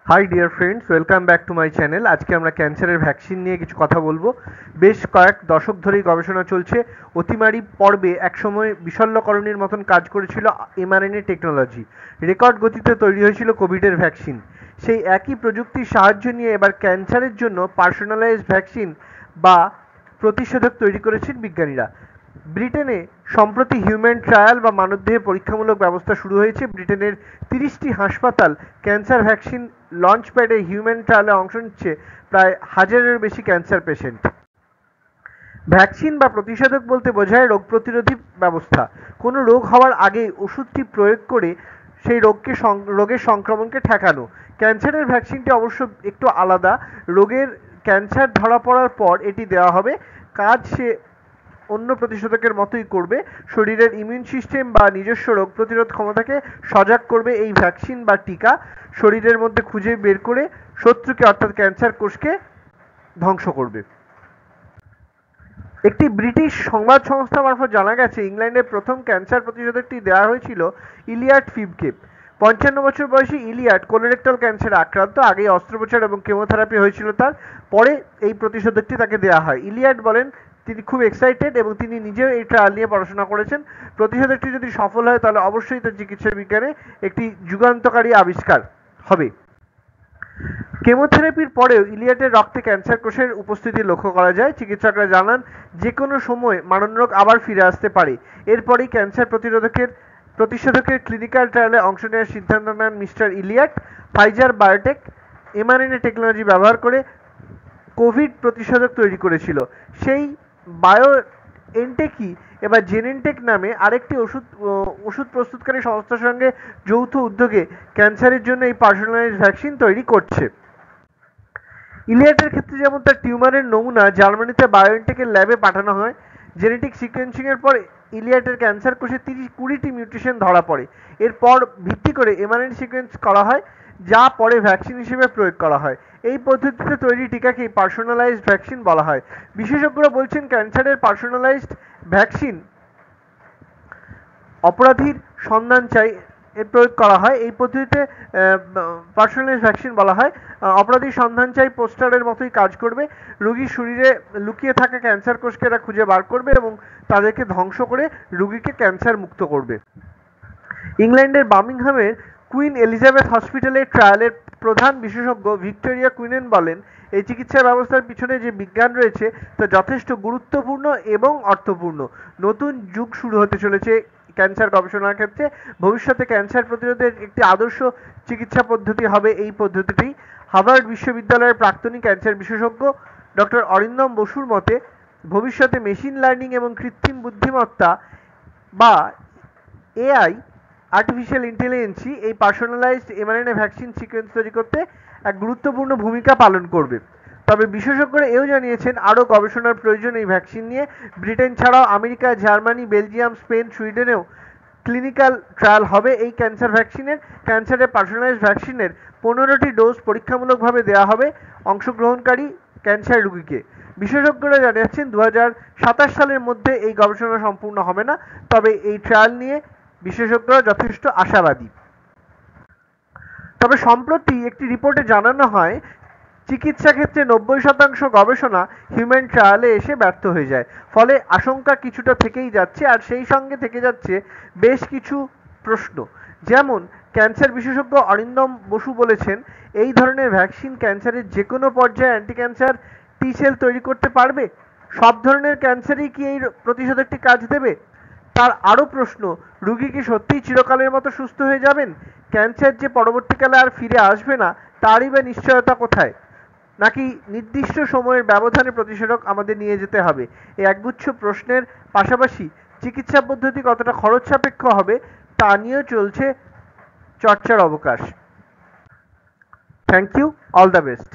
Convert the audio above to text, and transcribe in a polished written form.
High dear friends, welcome back to my channel. আজকে আমরা ক্যান্সারের ভ্যাকসিন নিয়ে কিছু কথা বলবো। বেশ কয়েক দশক ধরেই গবেষণা চলছে। অতিমারি পর্বে একসময় বিশল্যকরণীর মতন কাজ করেছিল এমআরএনএ টেকনোলজি। রেকর্ড গতিতে তৈরি হয়েছিল কোভিডের ভ্যাকসিন। সেই একই প্রযুক্তির সাহায্য নিয়ে এবার ক্যান্সারের জন্য পার্সোনালাইজড ভ্যাকসিন বা প্রতিষেধক তৈরি করেছেন বিজ্ঞানীরা। ব্রিটেনে সম্প্রতি হিউম্যান ট্রায়াল বা মানবদেহে পরীক্ষামূলক ব্যবস্থা শুরু হয়েছে। ব্রিটেনের 30টি হাসপাতাল ক্যান্সার ভ্যাকসিন লঞ্চ প্যাডে হিউম্যান ট্রায়ালে অংশ নিচ্ছে প্রায় 1000-এর বেশি ক্যান্সার পেশেন্ট। ভ্যাকসিন বা প্রতিষেধক বলতে বোঝায় রোগ প্রতিরোধী ব্যবস্থা। কোনো রোগ হওয়ার আগেই ওষুধটি প্রয়োগ করে সেই রোগের সংক্রমণকে ঠেকানো। ক্যান্সারের ভ্যাকসিনটি অবশ্য একটু আলাদা। ক্যান্সার ধরা পড়ার পর এটি দেওয়া হবে। কাজ সে অন্য প্রতিষেধকের মতোই করবে। শরীরের ইমিউন সিস্টেম বা নিজস্ব রোগ প্রতিরোধ ক্ষমতাকে সজাগ করবে এই ভ্যাকসিন বা টিকা। শরীরের মধ্যে খুঁজে বের করে শত্রুকে অর্থাৎ ক্যান্সার কোষকে ধ্বংস করবে। একটি ব্রিটিশ সংবাদ সংস্থা মারফত জানা গেছে, ইংল্যান্ডের প্রথম ক্যান্সার প্রতিষেধকটি দেওয়া হয়েছিল ইলিয়াড ফিবকে। 55 বছর বয়সী ইলিয়াড কোলোরেক্টাল ক্যান্সারে আক্রান্ত। আগেই অস্ত্রোপচার এবং কেমোথেরাপি হয়েছিল তার। পরে এই প্রতিষেধকটি তাকে দেওয়া হয়। ইলিয়াড বলেন তিনি খুব এক্সাইটেড এবং তিনি নিজেও এই ট্রায়াল নিয়ে পড়াশোনা করেছেন। প্রতিষেধকটি যদি সফল হয় তাহলে অবশ্যই তার চিকিৎসা বিজ্ঞানে একটি যুগান্তকারী আবিষ্কার হবে। কেমোথেরাপির পরেও ইলিয়াডের রক্তে ক্যান্সার কোষের উপস্থিতি লক্ষ্য করা যায়। চিকিৎসকরা জানান যে কোনো সময় মারণরোগ আবার ফিরে আসতে পারে। এরপরই ক্যান্সার প্রতিষেধকের ক্লিনিক্যাল ট্রায়ালে অংশ নেওয়ার সিদ্ধান্ত নেন mister Iliad. Pfizer biotech mRNA technology ব্যবহার করে কোভিড প্রতিষেধক তৈরি করেছিল। সেই বায়োএনটেকই এবার জেনেনটেক নামে আরেকটি ওষুধ প্রস্তুতকারী সংস্থার সঙ্গে যৌথ উদ্যোগে ক্যান্সারের জন্য এই পার্সোনালাইজড ভ্যাকসিন তৈরি করছে। ইলিয়াডের ক্ষেত্রে যেমন তার টিউমারের নমুনা জার্মানিতে বায়োএনটেকের ল্যাবে পাঠানো হয়। জেনেটিক সিকোয়েন্সিংয়ের পর ইলিয়াডের ক্যান্সার কোষে 20টি মিউটেশন ধরা পড়ে। এরপর ভিত্তি করে এমআরএনএ সিকোয়েন্স করা হয়, যা পরে ভ্যাকসিন হিসেবে প্রয়োগ করা হয়। এই পদ্ধতিতে তৈরি টিকাকেই পার্সোনালাইজড ভ্যাকসিন বলা হয়। বিশেষজ্ঞরা বলছেন ক্যান্সারের পার্সোনালাইজড ভ্যাকসিন অপরাধীর সন্ধান চাই এর প্রয়োগ করা হয়। এই পদ্ধতিতে পার্সোনালাইজড ভ্যাকসিন বলা হয়। অপরাধীর সন্ধান চাই পোস্টারের মতোই কাজ করবে। রোগীর শরীরে লুকিয়ে থাকা ক্যান্সার কোষকে এরা খুঁজে বার করবে এবং তাদেরকে ধ্বংস করে রোগীকে ক্যান্সার মুক্ত করবে। ইংল্যান্ডের বার্মিংহামের কুইন এলিজাবেথ হসপিটালের ট্রায়ালের প্রধান বিশেষজ্ঞ ভিক্টোরিয়া কুইনেন বলেন, এই চিকিৎসা ব্যবস্থার পিছনে যে বিজ্ঞান রয়েছে তা যথেষ্ট গুরুত্বপূর্ণ এবং অর্থপূর্ণ। নতুন যুগ শুরু হতে চলেছে ক্যান্সার গবেষণার ক্ষেত্রে। ভবিষ্যতে ক্যান্সার প্রতিরোধের একটি আদর্শ চিকিৎসা পদ্ধতি হবে এই পদ্ধতিটি। হার্ভার্ড বিশ্ববিদ্যালয়ের প্রাক্তনী ক্যান্সার বিশেষজ্ঞ ডক্টর অরিন্দম বসুর মতে, ভবিষ্যতে মেশিন লার্নিং এবং কৃত্রিম বুদ্ধিমত্তা বা এআই আর্টিফিশিয়াল ইন্টেলিজেন্সি এই পার্সোনালাইজড এমআরএনএ ভ্যাকসিন সিকোয়েন্স তৈরি করতে এক গুরুত্বপূর্ণ ভূমিকা পালন করবে। তবে বিশেষজ্ঞরা এও জানিয়েছেন আরও গবেষণার প্রয়োজন এই ভ্যাকসিন নিয়ে। ব্রিটেন ছাড়াও আমেরিকা, জার্মানি, বেলজিয়াম, স্পেন, সুইডেনেও ক্লিনিক্যাল ট্রায়াল হবে এই ক্যান্সারের পার্সোনালাইজড ভ্যাকসিনের 15টি ডোজ পরীক্ষামূলকভাবে দেওয়া হবে অংশগ্রহণকারী ক্যান্সার রোগীকে। বিশেষজ্ঞরা জানিয়েছেন 2027 সালের মধ্যে এই গবেষণা সম্পূর্ণ হবে না। তবে এই ট্রায়াল নিয়ে বিশেষজ্ঞরা যথেষ্ট আশাবাদী। তবে সম্প্রতি একটি রিপোর্টে জানানো হয়, চিকিৎসা ক্ষেত্রে 90% গবেষণা হিউম্যান ট্রায়ালে এসে ব্যর্থ হয়ে যায়। ফলে আশঙ্কা কিছুটা থেকেই যাচ্ছে, আর সেই সঙ্গে থেকে যাচ্ছে বেশ কিছু প্রশ্ন। যেমন ক্যান্সার বিশেষজ্ঞ অরিন্দম বসু বলেছেন, এই ধরনের ভ্যাকসিন ক্যান্সারের যে কোনো পর্যায়ে অ্যান্টি ক্যান্সার টি সেল তৈরি করতে পারবে? সব ধরনের ক্যান্সারেই কি এই প্রতিষেধকটি কাজ দেবে? তার আরও প্রশ্ন, রোগী কি সত্যিই চিরকালের মতো সুস্থ হয়ে যাবেন? ক্যান্সার যে পরবর্তীকালে আর ফিরে আসবে না তারই বা নিশ্চয়তা কোথায়? নাকি নির্দিষ্ট সময়ের ব্যবধানে প্রতিষেধক আমাদের নিয়ে যেতে হবে? এই একগুচ্ছ প্রশ্নের পাশাপাশি চিকিৎসা পদ্ধতি কতটা খরচ সাপেক্ষ হবে তা নিয়েও চলছে চর্চার অবকাশ। Thank you, all the best.